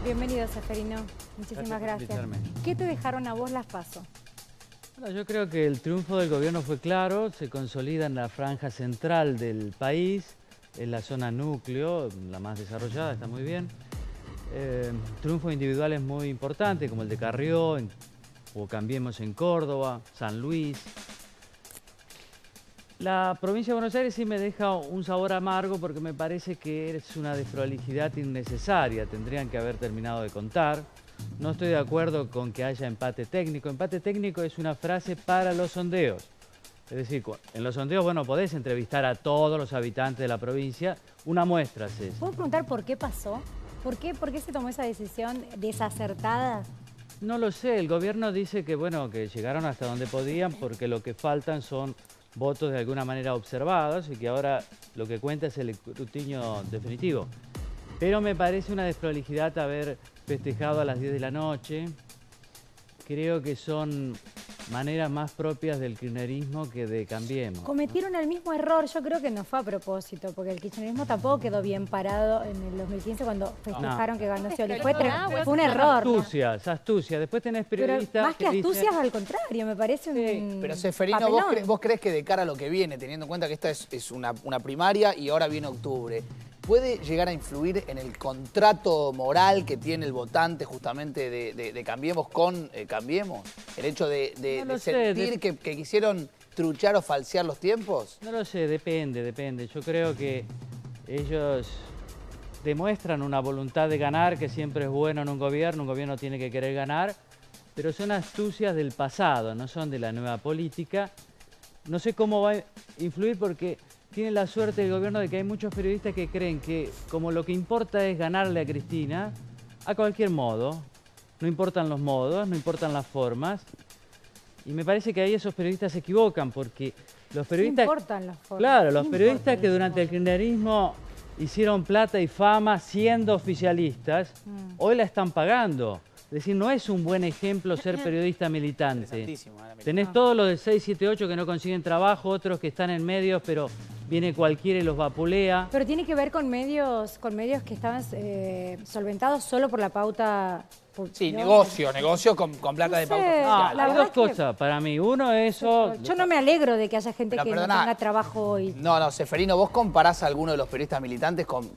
Bienvenido, Seferino. Muchísimas gracias. ¿Qué te dejaron a vos las PASO? Bueno, yo creo que el triunfo del gobierno fue claro, se consolida en la franja central del país, en la zona núcleo, la más desarrollada, está muy bien. Triunfos individuales muy importantes, como el de Carrió, o Cambiemos en Córdoba, San Luis. La provincia de Buenos Aires sí me deja un sabor amargo porque me parece que es una desprolijidad innecesaria. Tendrían que haber terminado de contar. No estoy de acuerdo con que haya empate técnico. Empate técnico es una frase para los sondeos. Es decir, en los sondeos, bueno, podés entrevistar a todos los habitantes de la provincia. Una muestra es esa. ¿Puedo preguntar por qué pasó? ¿Por qué se tomó esa decisión desacertada? No lo sé. El gobierno dice que, bueno, que llegaron hasta donde podían porque lo que faltan son votos de alguna manera observados y que ahora lo que cuenta es el escrutinio definitivo. Pero me parece una desprolijidad haber festejado a las 10 de la noche. Creo que son maneras más propias del kirchnerismo que de Cambiemos. Cometieron el mismo error, yo creo que no fue a propósito, porque el kirchnerismo tampoco quedó bien parado en el 2015 cuando festejaron que ganó Scioli. Fue un error. Astucia. Después tenés periodistas. Pero más que astucias, al contrario, me parece un Pero Seferino, ¿vos crees que de cara a lo que viene, teniendo en cuenta que esta es una primaria y ahora viene octubre, puede llegar a influir en el contrato moral que tiene el votante justamente de Cambiemos con Cambiemos? El hecho de sentir que quisieron truchar o falsear los tiempos. No lo sé, depende. Yo creo que ellos demuestran una voluntad de ganar, que siempre es bueno en un gobierno tiene que querer ganar, pero son astucias del pasado, no son de la nueva política. No sé cómo va a influir porque tiene la suerte del gobierno de que hay muchos periodistas que creen que como lo que importa es ganarle a Cristina, a cualquier modo, no importan los modos, no importan las formas, y me parece que ahí esos periodistas se equivocan porque los periodistas... No importan las formas. Claro, los periodistas que durante el kirchnerismo hicieron plata y fama siendo oficialistas, hoy la están pagando. Es decir, no es un buen ejemplo ser periodista militante. Tenés todos los de 6, 7, 8 que no consiguen trabajo, otros que están en medios, pero viene cualquiera y los vapulea. Pero tiene que ver con medios que estaban solventados solo por la pauta... Sí, negocio con plata de pauta oficial. Hay dos cosas para mí. Uno, eso... Yo no me alegro de que haya gente que no tenga trabajo hoy. No, Seferino, ¿vos comparás a alguno de los periodistas militantes con...?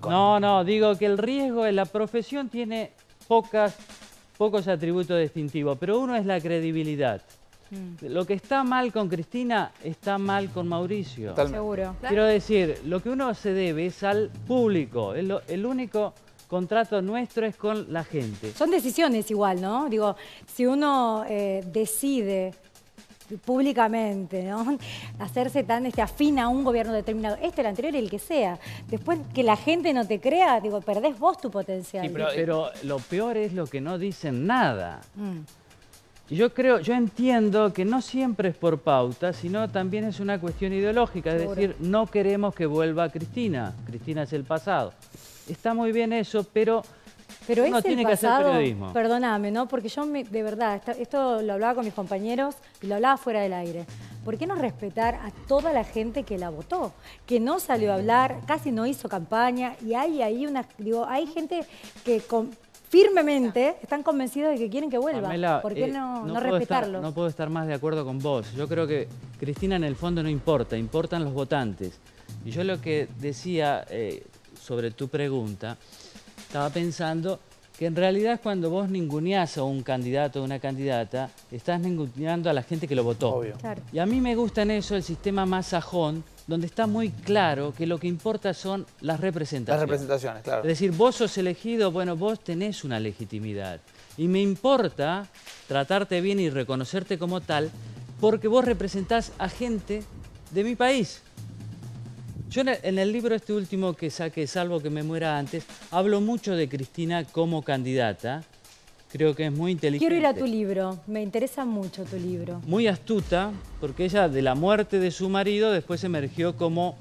No, digo que el riesgo de la profesión tiene pocos atributos distintivos, pero uno es la credibilidad. Lo que está mal con Cristina está mal con Mauricio. Seguro. Quiero decir, lo que uno se debe es al público. El único contrato nuestro es con la gente. Son decisiones igual, ¿no? Digo, si uno decide públicamente, ¿no? Hacerse tan afín a un gobierno determinado, el anterior y el que sea. Después que la gente no te crea, digo, perdés vos tu potencial. Sí, pero lo peor es lo que no dicen nada. Y yo entiendo que no siempre es por pauta, sino también es una cuestión ideológica. Es decir, no queremos que vuelva Cristina. Cristina es el pasado. Está muy bien eso, pero uno tiene que hacer periodismo. Perdóname, ¿no? Porque yo, de verdad, esto lo hablaba con mis compañeros y lo hablaba fuera del aire. ¿Por qué no respetar a toda la gente que la votó? Que no salió a hablar, casi no hizo campaña, y hay ahí hay gente que firmemente están convencidos de que quieren que vuelva. Pamela, ¿por qué no respetarlos? No puedo estar más de acuerdo con vos. Yo creo que Cristina en el fondo no importa, importan los votantes. Y yo lo que decía sobre tu pregunta, estaba pensando que en realidad cuando vos ninguneás a un candidato o una candidata, estás ninguneando a la gente que lo votó. Obvio. Claro. Y a mí me gusta en eso el sistema más sajón, donde está muy claro que lo que importa son las representaciones. Las representaciones, claro. Es decir, vos sos elegido, bueno, vos tenés una legitimidad. Y me importa tratarte bien y reconocerte como tal, porque vos representás a gente de mi país. Yo en el libro este último que saqué, Salvo que me muera antes, hablo mucho de Cristina como candidata. Creo que es muy inteligente. Quiero ir a tu libro, me interesa mucho tu libro. Muy astuta, porque ella de la muerte de su marido después emergió como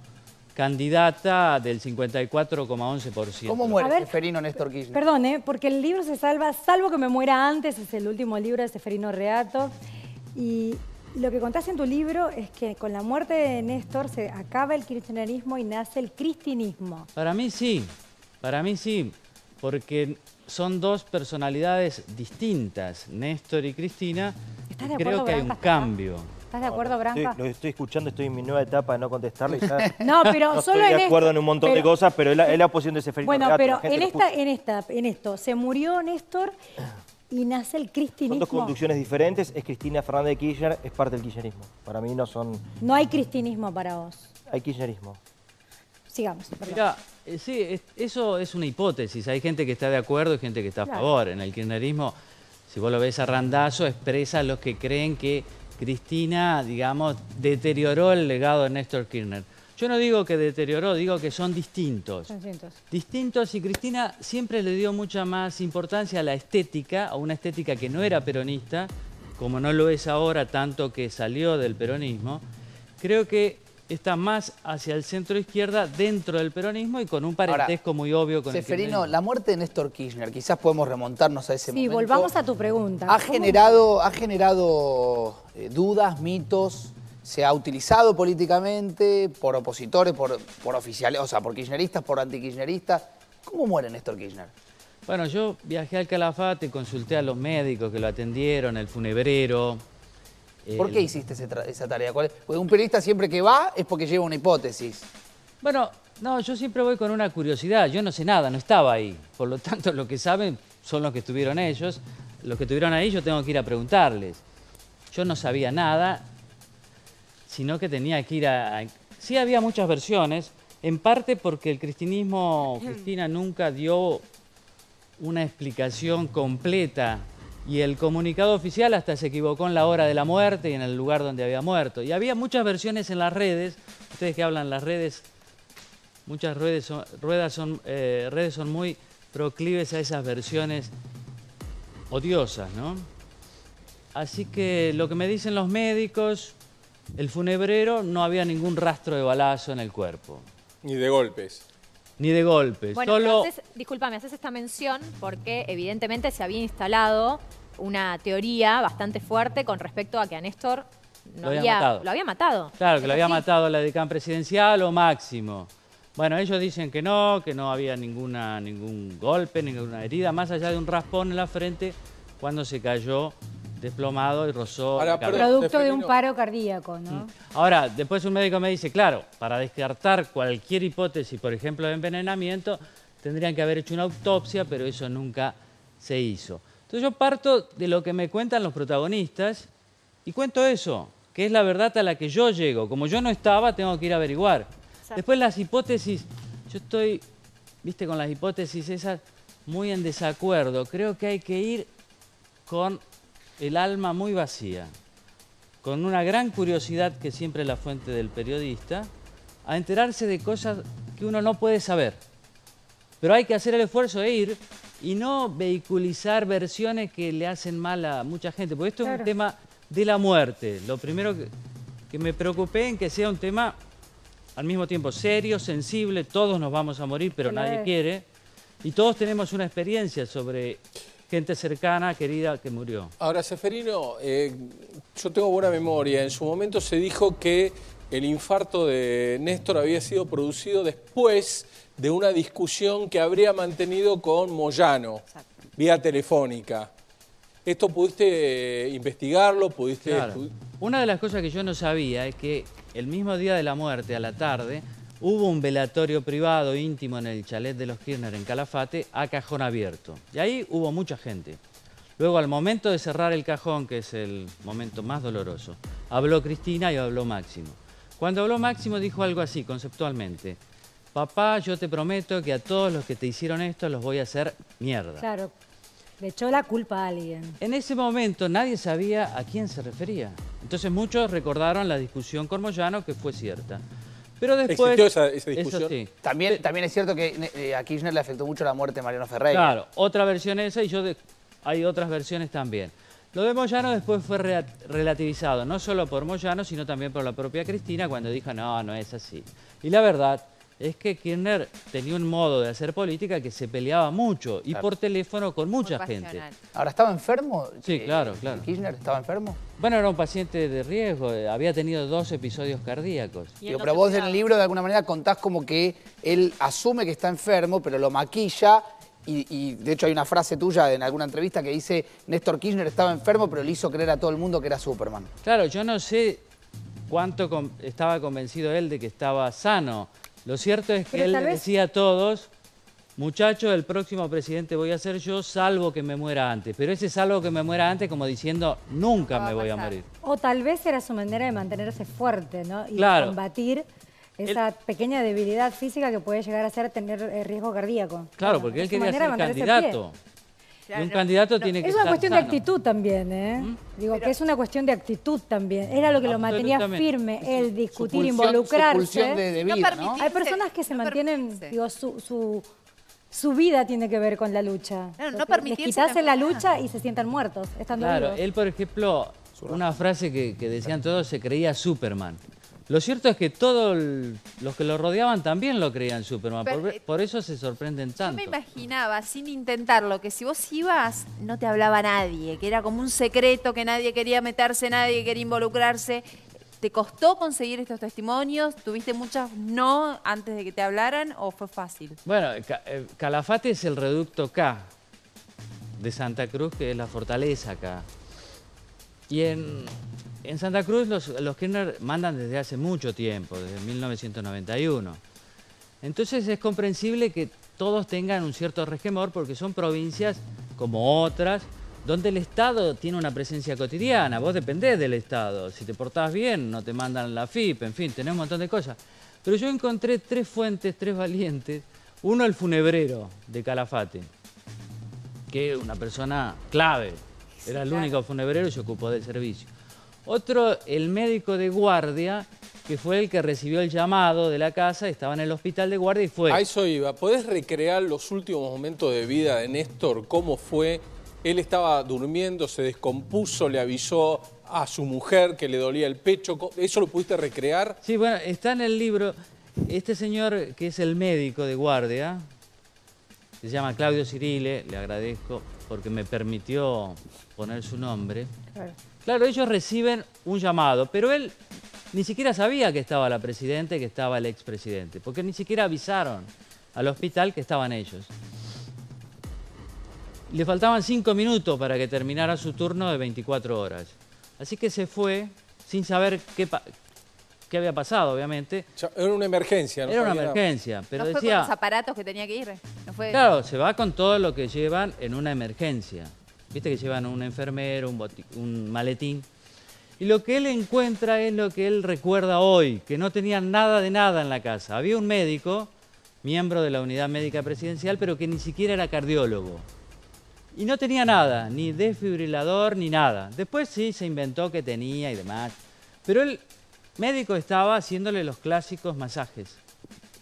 candidata del 54,11%. ¿Cómo muere Seferino Néstor Kirchner? Perdón, porque el libro se salva, Salvo que me muera antes, es el último libro de Seferino Reato. Y lo que contás en tu libro es que con la muerte de Néstor se acaba el kirchnerismo y nace el cristinismo. Para mí sí, porque son dos personalidades distintas, Néstor y Cristina. ¿Estás de Creo acuerdo, que hay un Branca? cambio. ¿Estás de acuerdo, Branca? Lo estoy escuchando, estoy en mi nueva etapa de no contestarle. Y ya No, pero no solo estoy en de acuerdo esto, en un montón de pero- cosas, pero es la posición de Seferino Bueno, Regato, pero la gente lo escucha. en esto, se murió Néstor y nace el cristinismo. Son dos conducciones diferentes. Es Cristina Fernández de Kirchner, es parte del kirchnerismo. Para mí no son... No hay cristinismo para vos. Hay kirchnerismo. Sigamos, perdón. Mirá, sí, eso es una hipótesis. Hay gente que está de acuerdo y gente que está a Claro. favor. En el kirchnerismo, si vos lo ves a randazo, expresa a los que creen que Cristina, digamos, deterioró el legado de Néstor Kirchner. Yo no digo que deterioró, digo que son distintos. Son cientos. Distintos, y Cristina siempre le dio mucha más importancia a la estética, a una estética que no era peronista, como no lo es ahora, tanto que salió del peronismo. Creo que está más hacia el centro izquierda dentro del peronismo y con un parentesco muy obvio con el Seferino, kirchnerismo. la muerte de Néstor Kirchner, quizás podemos remontarnos a ese Sí, momento. volvamos a tu pregunta. Ha ¿Cómo? generado dudas, mitos, se ha utilizado políticamente por opositores, por oficiales, o sea, por kirchneristas, por antikirchneristas. ¿Cómo muere Néstor Kirchner? Bueno, yo viajé al Calafate, consulté a los médicos que lo atendieron, el funebrero. ¿Por qué hiciste esa tarea? Porque un periodista siempre que va es porque lleva una hipótesis. Bueno, no, yo siempre voy con una curiosidad. Yo no sé nada, no estaba ahí. Por lo tanto, lo que saben son los que estuvieron ellos. Los que estuvieron ahí yo tengo que ir a preguntarles. Yo no sabía nada, sino que tenía que ir a... Sí había muchas versiones, en parte porque el cristianismo, Cristina nunca dio una explicación completa y el comunicado oficial hasta se equivocó en la hora de la muerte y en el lugar donde había muerto. Y había muchas versiones en las redes, ustedes que hablan las redes, muchas redes son muy proclives a esas versiones odiosas, ¿no? Así que lo que me dicen los médicos, el funebrero, no había ningún rastro de balazo en el cuerpo, Ni de golpes. ni de golpes. Bueno, solo... pero discúlpame, haces esta mención porque evidentemente se había instalado una teoría bastante fuerte con respecto a que a Néstor Lo había matado. lo había matado. Claro, que ¿Es lo había así? matado la decán presidencial o Máximo. Bueno, ellos dicen que no había ningún golpe, ninguna herida, más allá de un raspón en la frente cuando se cayó desplomado y rozó Ahora, la cabeza. perdón. Producto de un Seferino. paro cardíaco, ¿no? Ahora, después un médico me dice, claro, para descartar cualquier hipótesis, por ejemplo, de envenenamiento, tendrían que haber hecho una autopsia, pero eso nunca se hizo. Entonces yo parto de lo que me cuentan los protagonistas y cuento eso, que es la verdad a la que yo llego. Como yo no estaba, tengo que ir a averiguar. Después las hipótesis, yo estoy, viste, con las hipótesis esas muy en desacuerdo. Creo que hay que ir con el alma muy vacía, con una gran curiosidad, que siempre es la fuente del periodista, a enterarse de cosas que uno no puede saber. Pero hay que hacer el esfuerzo de ir y no vehiculizar versiones que le hacen mal a mucha gente, porque esto es un tema de la muerte. Lo primero que me preocupé en que sea un tema al mismo tiempo serio, sensible, todos nos vamos a morir, pero nadie quiere, y todos tenemos una experiencia sobre gente cercana, querida, que murió. Ahora, Seferino, yo tengo buena memoria. En su momento se dijo que el infarto de Néstor había sido producido después de una discusión que habría mantenido con Moyano, vía telefónica. ¿Esto pudiste investigarlo? ¿Pudiste Claro. Una de las cosas que yo no sabía es que el mismo día de la muerte, a la tarde, hubo un velatorio privado íntimo en el chalet de los Kirchner en Calafate a cajón abierto. Y ahí hubo mucha gente. Luego, al momento de cerrar el cajón, que es el momento más doloroso, habló Cristina y habló Máximo. Cuando habló Máximo dijo algo así, conceptualmente: papá, yo te prometo que a todos los que te hicieron esto los voy a hacer mierda. Claro, le echó la culpa a alguien. En ese momento nadie sabía a quién se refería. Entonces muchos recordaron la discusión con Moyano, que fue cierta. Pero después... ¿Existió esa discusión? Eso sí. También es cierto que a Kirchner le afectó mucho la muerte de Mariano Ferreira. Claro, otra versión esa y hay otras versiones también. Lo de Moyano después fue relativizado, no solo por Moyano, sino también por la propia Cristina, cuando dijo, no es así. Y la verdad es que Kirchner tenía un modo de hacer política que se peleaba mucho y por teléfono con mucha gente. Ahora, ¿estaba enfermo? Sí, claro. ¿Kirchner estaba enfermo? Bueno, era un paciente de riesgo, había tenido 2 episodios cardíacos. Digo, pero vos en el libro de alguna manera contás como que él asume que está enfermo, pero lo maquilla Y de hecho hay una frase tuya en alguna entrevista que dice Néstor Kirchner estaba enfermo, pero le hizo creer a todo el mundo que era Superman. Claro, yo no sé cuánto estaba convencido él de que estaba sano. Lo cierto es que Pero él tal le vez- decía a todos, muchachos, el próximo presidente voy a ser yo, salvo que me muera antes. Pero ese salvo que me muera antes como diciendo, nunca me voy a morir. O tal vez era su manera de mantenerse fuerte, ¿no? Y Claro. de combatir esa pequeña debilidad física que puede llegar a ser tener riesgo cardíaco. Claro, Bueno, porque él es su quería manera de ser mantenerse en pie. candidato. Y un candidato tiene que Es una estar cuestión de sano. actitud también, ¿eh? Digo que es una cuestión de actitud también. Era lo que lo mantenía Absolutamente. firme, el discutir, Su pulsión involucrarse. de No vida, ¿no? permitir- Hay personas que se no mantienen, permitirse. digo, su vida tiene que ver con la lucha. Claro, no Les permitirse quitas la la enfermedad. lucha y se sientan muertos, estando Claro, vivos. él, por ejemplo, una frase que decían todos, se creía Superman. Lo cierto es que todos los que lo rodeaban también lo creían Superman. Pero, Por eso se sorprenden Yo tanto. me imaginaba, sin intentarlo, que si vos ibas, no te hablaba nadie, que era como un secreto, que nadie quería meterse, nadie quería involucrarse. ¿Te costó conseguir estos testimonios? ¿Tuviste muchas no antes de que te hablaran o fue fácil? Bueno, Calafate es el reducto K de Santa Cruz, que es la fortaleza K. Y en Santa Cruz los Kirchner mandan desde hace mucho tiempo, desde 1991. Entonces es comprensible que todos tengan un cierto resquemor porque son provincias como otras donde el Estado tiene una presencia cotidiana. Vos dependés del Estado. Si te portás bien, no te mandan la FIP, en fin, tenés un montón de cosas. Pero yo encontré 3 fuentes, 3 valientes. Uno, el funebrero de Calafate, que una persona clave. Era el único funebrero y se ocupó del servicio. Otro, el médico de guardia, que fue el que recibió el llamado de la casa, estaba en el hospital de guardia y fue. A eso iba. ¿Podés recrear los últimos momentos de vida de Néstor? ¿Cómo fue? Él estaba durmiendo, se descompuso, le avisó a su mujer que le dolía el pecho. ¿Eso lo pudiste recrear? Sí, bueno, está en el libro. Este señor, que es el médico de guardia, se llama Claudio Cirile, le agradezco porque me permitió poner su nombre. Claro, ellos reciben un llamado, pero él ni siquiera sabía que estaba la presidenta y que estaba el expresidente, porque ni siquiera avisaron al hospital que estaban ellos. Le faltaban 5 minutos para que terminara su turno de 24 horas. Así que se fue sin saber qué había pasado, obviamente. Era una emergencia, ¿no? Era una sabía nada. emergencia, pero ¿No fue con decía... los aparatos que tenía que ir? ¿No fue? Claro, se va con todo lo que llevan en una emergencia. Viste que llevan un enfermero, un maletín. Y lo que él encuentra es lo que él recuerda hoy, que no tenía nada de nada en la casa. Había un médico, miembro de la unidad médica presidencial, pero que ni siquiera era cardiólogo. Y no tenía nada, ni desfibrilador, ni nada. Después sí se inventó que tenía y demás. Pero el médico estaba haciéndole los clásicos masajes.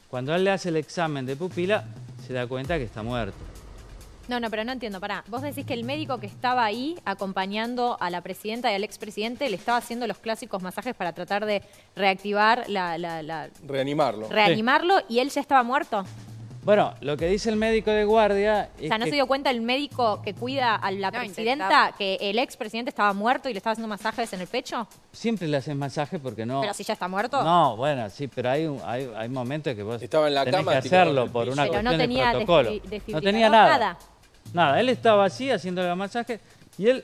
Cuando él le hace el examen de pupila, se da cuenta que está muerto. No, pero no entiendo, pará. Vos decís que el médico que estaba ahí acompañando a la presidenta y al expresidente le estaba haciendo los clásicos masajes para tratar de reactivar Reanimarlo. reanimarlo y él ya estaba muerto. Bueno, lo que dice el médico de guardia O es sea, ¿no que se dio cuenta el médico que cuida a la No, presidenta intentaba. que el expresidente estaba muerto y le estaba haciendo masajes en el pecho? siempre le hacen masaje porque no... Pero si ya está muerto. No, bueno, sí, pero hay momentos que vos Estaba en la tenés cama, que tirado en hacerlo el por piso. una Pero cuestión no tenía de protocolo. desfibrilador, No tenía nada. nada. Nada, él estaba así haciéndole el masaje y él,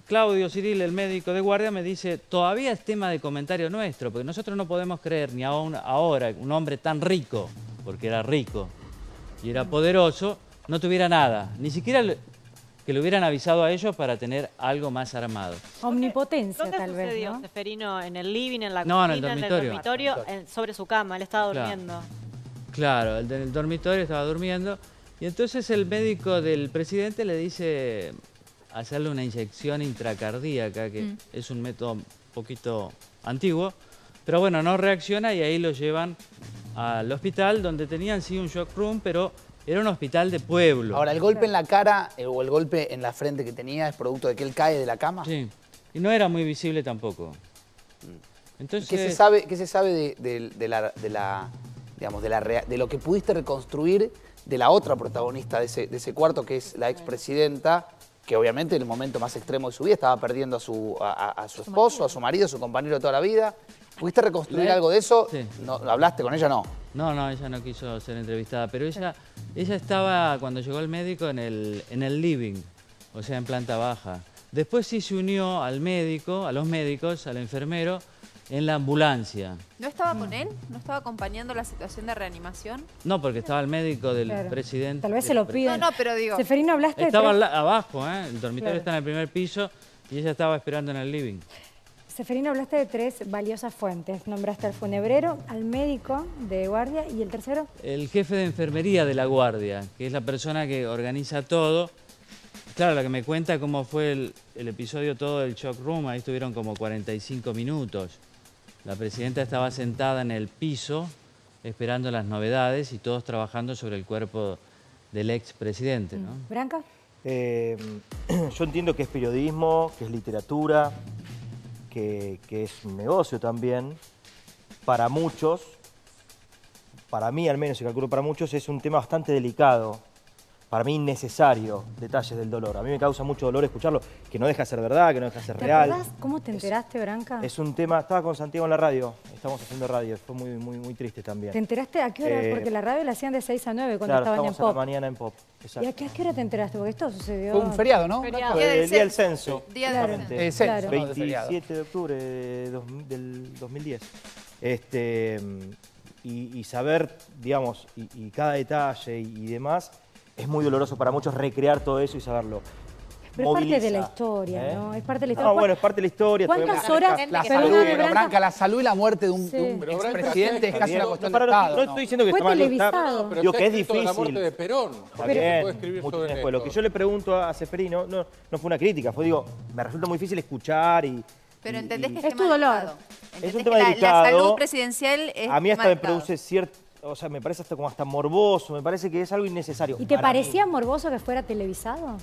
Claudio Cirile, el médico de guardia, me dice, todavía es tema de comentario nuestro, porque nosotros no podemos creer ni aún ahora un hombre tan rico, porque era rico y era poderoso, no tuviera nada, ni siquiera que le hubieran avisado a ellos para tener algo más armado. Omnipotencia, ¿Dónde tal vez, sucedió, ¿no? Seferino? ¿En el living, en la No, en cocina, el en dormitorio. sobre su cama? Él estaba Claro. durmiendo. Claro, el del dormitorio estaba durmiendo y entonces el médico del presidente le dice hacerle una inyección intracardíaca, que es un método un poquito antiguo, pero bueno, no reacciona y ahí lo llevan al hospital donde tenían sí un shock room, pero era un hospital de pueblo. Ahora, ¿el golpe en la cara o el golpe en la frente que tenía es producto de que él cae de la cama? Sí, y no era muy visible tampoco. Entonces, ¿Qué se sabe de lo que pudiste reconstruir de la otra protagonista de ese cuarto, que es la expresidenta, que obviamente en el momento más extremo de su vida estaba perdiendo a su esposo, a su marido, a su compañero de toda la vida, ¿Pudiste reconstruir algo de eso? Sí. No, ¿hablaste con ella? No. No, ella no quiso ser entrevistada, pero ella estaba, cuando llegó el médico, en el living, o sea, en planta baja. Después sí se unió al médico, a los médicos, al enfermero, en la ambulancia. ¿No estaba con él? ¿No estaba acompañando la situación de reanimación? No, porque estaba el médico del Claro. presidente. Tal vez se lo piden. No, pero digo... Seferino, hablaste de Estaba tres... abajo, el dormitorio Claro. está en el primer piso y ella estaba esperando en el living. Seferino, hablaste de tres valiosas fuentes. Nombraste al funebrero, al médico de guardia y el tercero. El jefe de enfermería de la guardia, que es la persona que organiza todo. Claro, la que me cuenta cómo fue el episodio todo del shock room, ahí estuvieron como 45 minutos. La presidenta estaba sentada en el piso esperando las novedades y todos trabajando sobre el cuerpo del expresidente, ¿no? ¿Branca? Yo entiendo que es periodismo, que es literatura, que es un negocio también. Para muchos, para mí al menos, y calculo para muchos, es un tema bastante delicado. Para mí innecesario, detalles del dolor. A mí me causa mucho dolor escucharlo, que no deja de ser verdad, que no deja de ser ¿Te real. acordás cómo te enteraste, Branca? Es un tema, estaba con Santiago en la radio, estábamos haciendo radio, fue muy triste también. ¿Te enteraste a qué hora? Porque la radio la hacían de 6 a 9 cuando Claro, estaban en estábamos a la Pop. mañana en Pop, ¿Y exacto. a qué hora te enteraste? Porque esto sucedió... Fue un feriado, ¿no? Feriado. Fue el día del censo. Día Claro. del censo. Censo, Claro. no de feriado. 27 de octubre del 2010. Y saber, digamos, y cada detalle y demás, es muy doloroso para muchos recrear todo eso y saberlo. Pero es parte de la Moviliza, historia, ¿eh? ¿no? Es parte de la historia. No, bueno, es parte de la historia. ¿Cuántas todavía- horas? La Perdóname, salud, pero Branca. Branca, la salud y la muerte de un, Sí. de un Pero Branca, expresidente es está casi bien. una cuestión No, de Estado. no estoy diciendo que Fue está mal. televisado. Pero Digo está que es escrito de la difícil. muerte de Perón. Está ¿Qué se bien, puede escribir mucho sobre después. Lo esto? que yo le pregunto a Seferino no fue una crítica, fue digo, me resulta muy difícil escuchar y... Pero y- entendés y- que Es es tu dolor. Es un tema delicado. La salud presidencial es A mí hasta tema me delicado. produce cierto, o sea, me parece hasta como hasta morboso, me parece que es algo innecesario. ¿Y te para mí. parecía morboso que fuera televisado?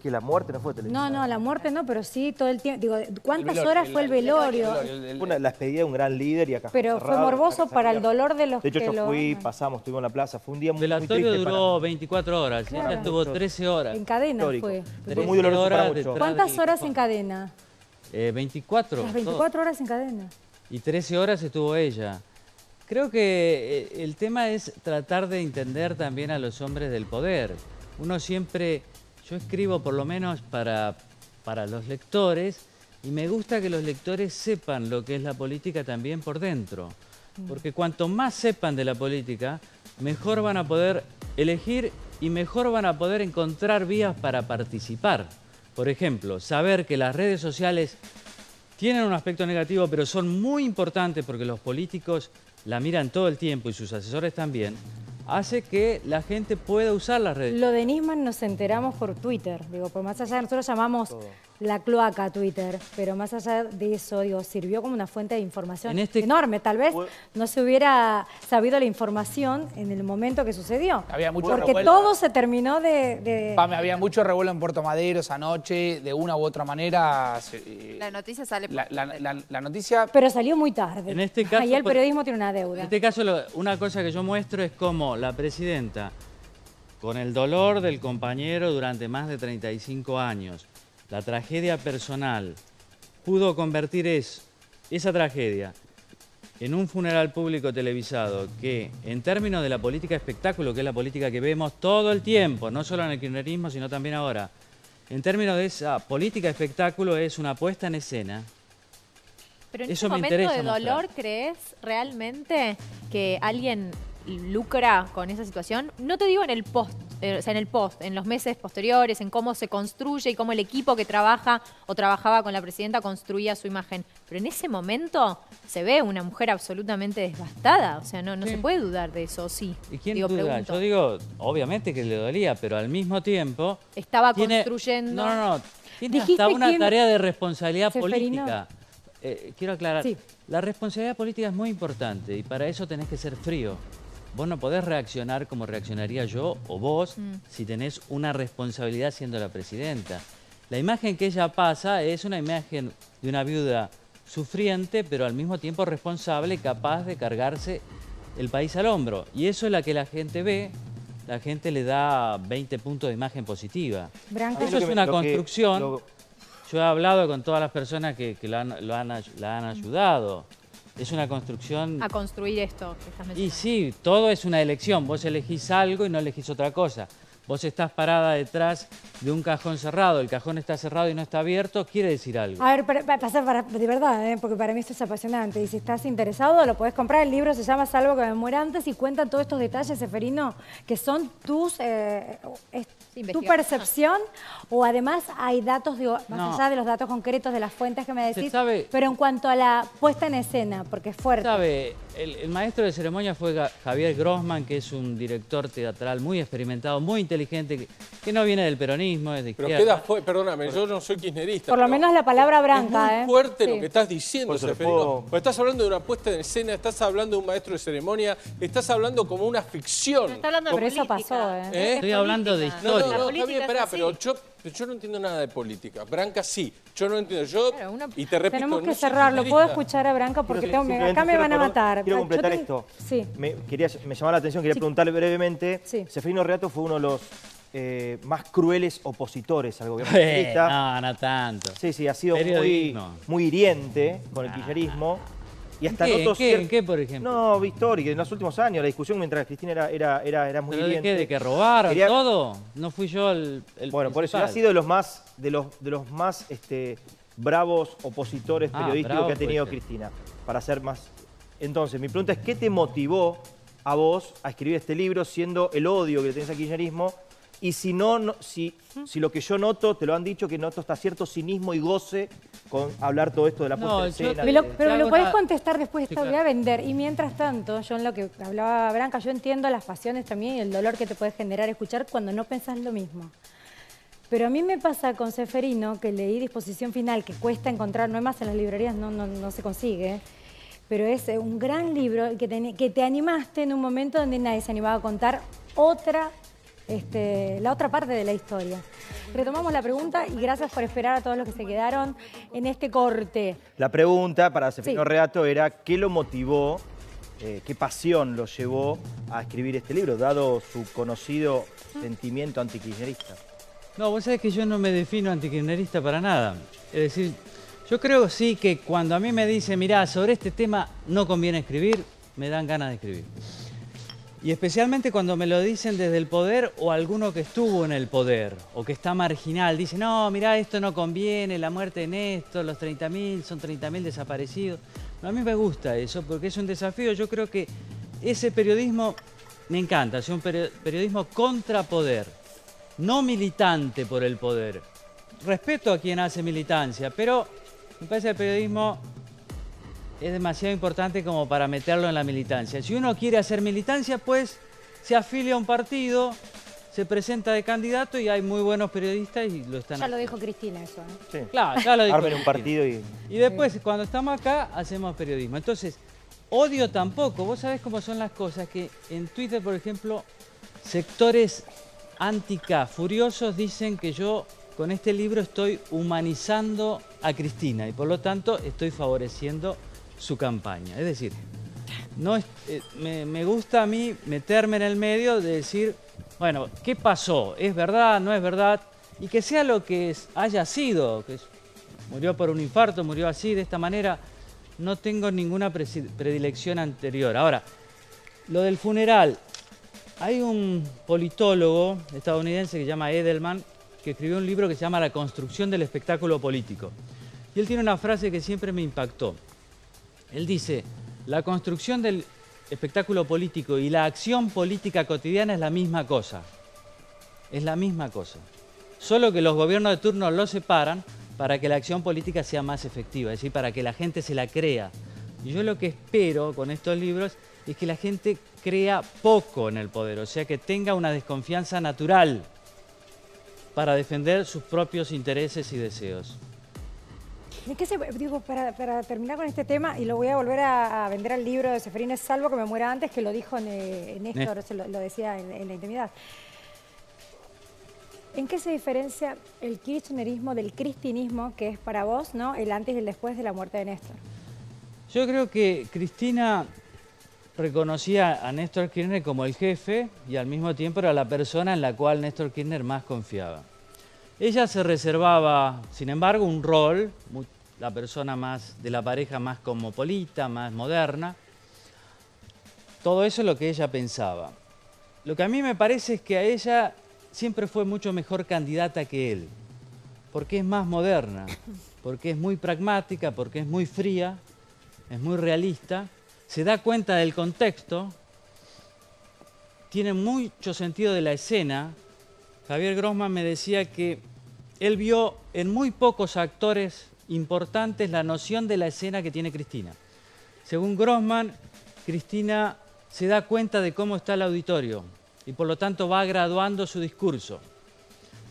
Que la muerte no fue televisión. No, la muerte no, pero sí todo el tiempo. Digo, ¿cuántas velorio, horas fue el velorio? Fue la despedida de un gran líder y acá. Pero fue morboso para el dolor de los De hecho, que yo lo fui, aman. pasamos, estuvimos en la plaza. Fue un día El muy velatorio triste duró 24 horas, Claro. ella estuvo 13 horas. En cadena histórico. fue. Fue muy doloroso para muchos. detrás ¿Cuántas del horas en micrófono. cadena? 24. Las 24 horas en cadena. Y 13 horas estuvo ella. Creo que el tema es tratar de entender también a los hombres del poder. Uno siempre, yo escribo por lo menos para los lectores y me gusta que los lectores sepan lo que es la política también por dentro. Porque cuanto más sepan de la política, mejor van a poder elegir y mejor van a poder encontrar vías para participar. Por ejemplo, saber que las redes sociales tienen un aspecto negativo, pero son muy importantes porque los políticos la miran todo el tiempo y sus asesores también, hace que la gente pueda usar las redes. Lo de Nisman nos enteramos por Twitter. Digo, por más allá, nosotros llamamos la cloaca Twitter, pero más allá de eso, digo, sirvió como una fuente de información En este- enorme. Tal vez no se hubiera sabido la información en el momento que sucedió. Había mucho porque revuelo. todo se terminó de... Pame, había mucho revuelo en Puerto Madero esa noche, de una u otra manera. La noticia sale por La noticia... Pero salió muy tarde. En este caso, Ahí el periodismo tiene una deuda. En este caso, una cosa que yo muestro es cómo la presidenta, con el dolor del compañero durante más de 35 años, la tragedia personal, pudo convertir esa tragedia en un funeral público televisado que, en términos de la política espectáculo, que es la política que vemos todo el tiempo, no solo en el kirchnerismo, sino también ahora, en términos de esa política espectáculo es una puesta en escena. Pero en Eso ese me momento interesa de dolor, mostrar. ¿crees realmente que alguien lucra con esa situación? No te digo en el post, o sea, en el post, en los meses posteriores, en cómo se construye y cómo el equipo que trabaja o trabajaba con la presidenta construía su imagen. Pero en ese momento se ve una mujer absolutamente devastada. O sea, no se puede dudar de eso, sí. ¿Y quién Digo, duda? pregunto. Yo digo, obviamente que le dolía, pero al mismo tiempo... Estaba tiene- construyendo... No. Tiene Dijiste hasta una quién- tarea de responsabilidad Seferino. política. Quiero aclarar, Sí. la responsabilidad política es muy importante y para eso tenés que ser frío. Vos no podés reaccionar como reaccionaría yo o vos si tenés una responsabilidad siendo la presidenta. La imagen que ella pasa es una imagen de una viuda sufriente, pero al mismo tiempo responsable, capaz de cargarse el país al hombro. Y eso es la que la gente ve, la gente le da 20 puntos de imagen positiva. Branca. Eso es una construcción. Yo he hablado con todas las personas que la han ayudado. es una construcción... A construir esto que estás Y mencionando. sí, todo es una elección. Vos elegís algo y no elegís otra cosa. Vos estás parada detrás de un cajón cerrado, el cajón está cerrado y no está abierto, quiere decir algo. A ver, de verdad, porque para mí esto es apasionante. Y si estás interesado, lo podés comprar. El libro se llama Salvo que me muera antes y cuenta todos estos detalles, Seferino, que son tu percepción, o además hay datos, más allá de los datos concretos de las fuentes que me decís, pero en cuanto a la puesta en escena, porque es fuerte. ¿Sabe? El maestro de ceremonia fue Javier Grossman, que es un director teatral muy experimentado, muy inteligente, que no viene del peronismo, es de Pero izquierda. perdóname, yo no soy kirchnerista. Por lo menos la palabra branca, es muy fuerte lo Sí. que estás diciendo, Seferino. Porque estás hablando de una puesta en escena, estás hablando de un maestro de ceremonia, estás hablando como una ficción. Está hablando de Pero eso política. pasó, Estoy hablando de No, historia. no, política Javier, es esperá, así. pero yo no entiendo nada de política. Branca sí, yo no entiendo. Y te repito, Tenemos no que soy cerrarlo. kirchnerista. ¿Puedo escuchar a Branca? Porque acá me van a matar. Quiero completar Yo te- esto. Sí. Me llamaba la atención, quería preguntarle brevemente. Sí. Seferino Reato fue uno de los más crueles opositores al gobierno kirchnerista. No tanto. Sí, ha sido Periodismo. muy hiriente con el kirchnerismo. Y hasta ¿En qué? notos ¿En qué, por ejemplo? No, histórica, en los últimos años, la discusión mientras Cristina era muy ¿Pero de hiriente. qué? ¿De que robaron Quería- todo? No fui yo el Bueno, por eso principal. ha sido de los más bravos opositores periodísticos bravo que ha tenido puede ser. Cristina, para ser más. Entonces, mi pregunta es, ¿qué te motivó a vos a escribir este libro siendo el odio que le tenés al kirchnerismo? Y si si lo que yo noto, te lo han dicho, que noto hasta cierto cinismo y goce con hablar todo esto de la puesta en escena. Pero lo podés contestar después, Sí, te voy claro. a vender. Y mientras tanto, yo en lo que hablaba Branca, yo entiendo las pasiones también y el dolor que te puede generar escuchar cuando no pensás lo mismo. Pero a mí me pasa con Seferino, que leí Disposición Final, que cuesta encontrar, no hay más en las librerías, no se consigue, pero es un gran libro que te animaste en un momento donde nadie se animaba a contar la otra parte de la historia. Retomamos la pregunta y gracias por esperar a todos los que se quedaron en este corte. La pregunta para Seferino Sí. Reato era, ¿qué lo motivó, qué pasión lo llevó a escribir este libro, dado su conocido sentimiento antikirchnerista? No, vos sabés que yo no me defino antikirchnerista para nada. Es decir, yo creo sí que cuando a mí me dicen, mirá, sobre este tema no conviene escribir, me dan ganas de escribir. Y especialmente cuando me lo dicen desde el poder o alguno que estuvo en el poder o que está marginal. Dice, no, mirá, esto no conviene, la muerte de Néstor, los 30.000, son 30.000 desaparecidos. No, a mí me gusta eso porque es un desafío. Yo creo que ese periodismo me encanta, es un periodismo contra poder, no militante por el poder. Respeto a quien hace militancia, pero me parece que el periodismo es demasiado importante como para meterlo en la militancia. Si uno quiere hacer militancia, pues se afilia a un partido, se presenta de candidato y hay muy buenos periodistas y lo están Ya lo haciendo. dijo Cristina eso. Sí. Claro, ya lo dijo Armen un Cristina. partido y... Y después, cuando estamos acá, hacemos periodismo. Entonces, odio tampoco. Vos sabés cómo son las cosas, que en Twitter, por ejemplo, sectores anti-K, furiosos, dicen que yo con este libro estoy humanizando a Cristina y por lo tanto estoy favoreciendo su campaña. Es decir, no me gusta a mí meterme en el medio de decir, bueno, ¿qué pasó? ¿Es verdad? ¿No es verdad? Y que sea lo que haya sido, que murió por un infarto, murió así, de esta manera, no tengo ninguna predilección anterior. Ahora, lo del funeral, hay un politólogo estadounidense que se llama Edelman, que escribió un libro que se llama La construcción del espectáculo político. Y él tiene una frase que siempre me impactó. Él dice, la construcción del espectáculo político y la acción política cotidiana es la misma cosa. Es la misma cosa. Solo que los gobiernos de turno lo separan para que la acción política sea más efectiva, es decir, para que la gente se la crea. Y yo lo que espero con estos libros es que la gente crea poco en el poder, o sea, que tenga una desconfianza natural para defender sus propios intereses y deseos. ¿De qué para terminar con este tema, y lo voy a volver a vender al libro de Seferino, es Salvo que me muera antes, que lo dijo Néstor, lo decía en la intimidad. ¿En qué se diferencia el kirchnerismo del cristinismo, que es para vos, ¿no?, el antes y el después de la muerte de Néstor? Yo creo que Cristina reconocía a Néstor Kirchner como el jefe y al mismo tiempo era la persona en la cual Néstor Kirchner más confiaba. Ella se reservaba, sin embargo, un rol la persona más de la pareja más cosmopolita, más moderna. Todo eso es lo que ella pensaba. Lo que a mí me parece es que a ella siempre fue mucho mejor candidata que él, porque es más moderna, porque es muy pragmática, porque es muy fría, es muy realista, se da cuenta del contexto, tiene mucho sentido de la escena. Javier Grossman me decía que él vio en muy pocos actores importantes la noción de la escena que tiene Cristina. Según Grossman, Cristina se da cuenta de cómo está el auditorio y por lo tanto va graduando su discurso.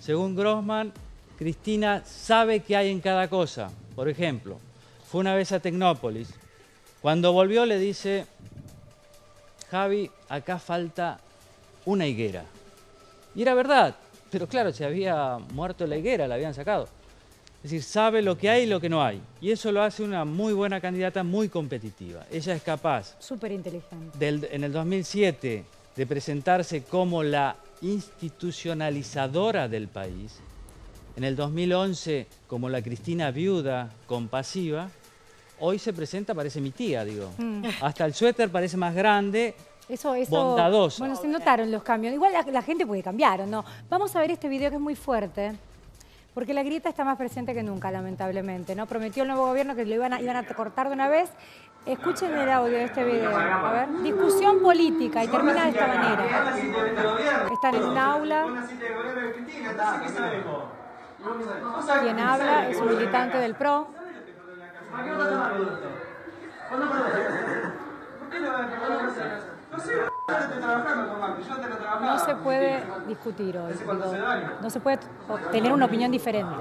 Según Grossman, Cristina sabe qué hay en cada cosa. Por ejemplo, fue una vez a Tecnópolis. Cuando volvió le dice, Javi, acá falta una higuera. Y era verdad, pero claro, se había muerto la higuera, la habían sacado. Es decir, sabe lo que hay y lo que no hay. Y eso lo hace una muy buena candidata, muy competitiva. Ella es capaz, Súper inteligente. en el 2007, de presentarse como la institucionalizadora del país. En el 2011, como la Cristina viuda, compasiva. Hoy se presenta, parece mi tía, digo. Hasta el suéter parece más grande, Eso, bondadosa. Bueno, se notaron los cambios. Igual la gente puede cambiar, ¿o no? Vamos a ver este video que es muy fuerte, porque la grieta está más presente que nunca, lamentablemente, ¿no? Prometió el nuevo gobierno que lo iban a cortar de una vez. Escuchen el audio de este video. A ver, discusión política y termina de esta manera. Están en un aula. Quien habla es un militante del PRO. No se puede discutir hoy, digo, no se puede tener una opinión diferente.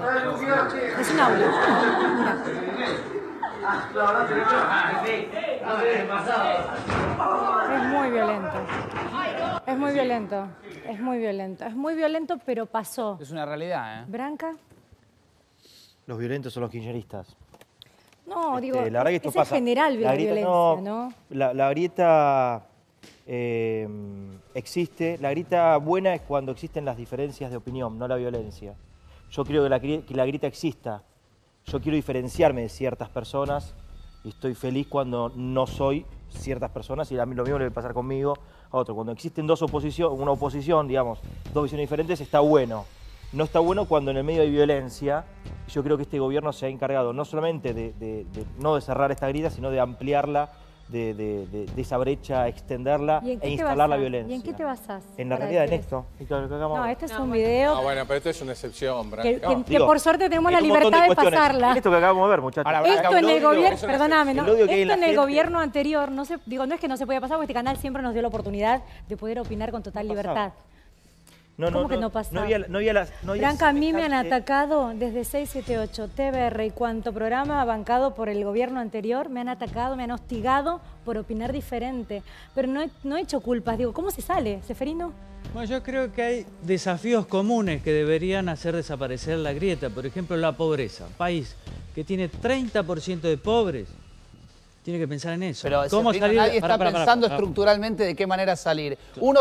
Es un aula. Mira. Es muy violento. Es muy violento. Es muy violento. Es muy violento, pero pasó. Es una realidad, ¿eh? ¿Branca? Los violentos son los kirchneristas. No, digo, la verdad que esto es pasa. en general la violencia, ¿no? La grieta existe. La grieta buena es cuando existen las diferencias de opinión, no la violencia. Yo creo que la grieta exista. Yo quiero diferenciarme de ciertas personas y estoy feliz cuando no soy ciertas personas y a mí lo mismo le va a pasar conmigo a otro. Cuando existen una oposición, digamos, dos visiones diferentes, está bueno. No está bueno cuando en el medio hay violencia. Yo creo que este gobierno se ha encargado no solamente no de cerrar esta grieta, sino de ampliarla, de esa brecha, extenderla e instalar la violencia. ¿Y en qué te basás? En la realidad de esto. No, este es un video bueno, pero esto es una excepción, Branca. que por suerte tenemos la libertad de pasarla. Esto que acabamos de ver, muchachos. Esto en el gobierno, perdóname, ¿no? odio que hay en Esto la en el gente. gobierno anterior, no es que no se podía pasar, porque este canal siempre nos dio la oportunidad de poder opinar con total libertad. ¿Cómo que no pasaba? No había Branca, a mí me han semejante- atacado desde 678, TBR y cuanto programa bancado por el gobierno anterior, me han atacado, me han hostigado por opinar diferente. Pero no he hecho culpas, digo, ¿cómo se sale, Seferino? Bueno, yo creo que hay desafíos comunes que deberían hacer desaparecer la grieta. Por ejemplo, la pobreza. Un país que tiene 30% de pobres tiene que pensar en eso. Pero ¿Cómo Seferino, salir? nadie está pensando estructuralmente de qué manera salir. Uno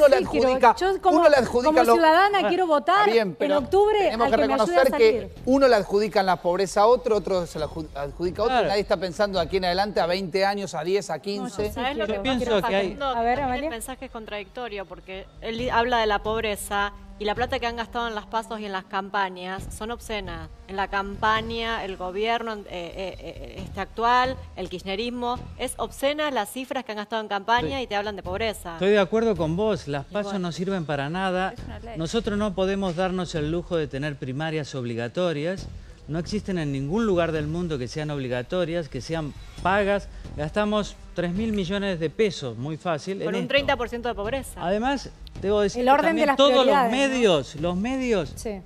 le adjudica, Yo como ciudadana quiero votar bien, pero en octubre tenemos al que que me ayude a reconocer que salir. uno le adjudican la pobreza a otro, otro se la adjudica a otro, Claro. y nadie está pensando de aquí en adelante a 20 años, a 10, a 15. ¿Sabes lo Yo que pienso pasa? que hay- A ver, También Amalia. el mensaje es contradictorio porque él habla de la pobreza y la plata que han gastado en las pasos y en las campañas son obscenas. En la campaña, el gobierno este actual, el kirchnerismo, es obscena las cifras que han gastado en campaña y te hablan de pobreza. Estoy de acuerdo con vos, las pasos Igual. no sirven para nada. Nosotros no podemos darnos el lujo de tener primarias obligatorias. No existen en ningún lugar del mundo que sean obligatorias, que sean pagas. Gastamos 3.000 millones de pesos, muy fácil. Con en un esto. 30% de pobreza. Además, debo decir El que orden de también las todos prioridades, los medios Sí.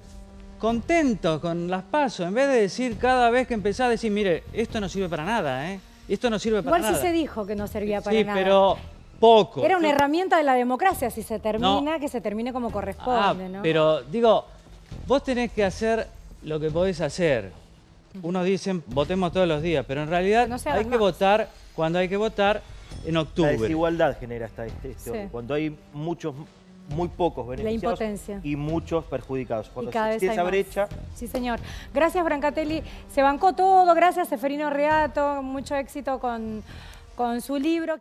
contentos con las pasos, en vez de decir cada vez que empezás a decir, mire, esto no sirve para nada, ¿eh? Esto no sirve para Igual nada. sí se dijo que no servía para Sí, nada. pero poco. Era una herramienta de la democracia, si se termina, No. que se termine como corresponde, ¿no? Pero digo, vos tenés que hacer lo que podés hacer. Unos dicen, votemos todos los días, pero en realidad Que no se hay hagan que más. votar cuando hay que votar en La octubre. desigualdad genera esto. Sí. Cuando hay muchos muy pocos beneficiados impotencia. y muchos perjudicados. Cuando Y cada existe vez esa hay más. brecha, Sí, señor. Gracias, Brancatelli. Se bancó todo. Gracias, Seferino Reato. Mucho éxito con su libro.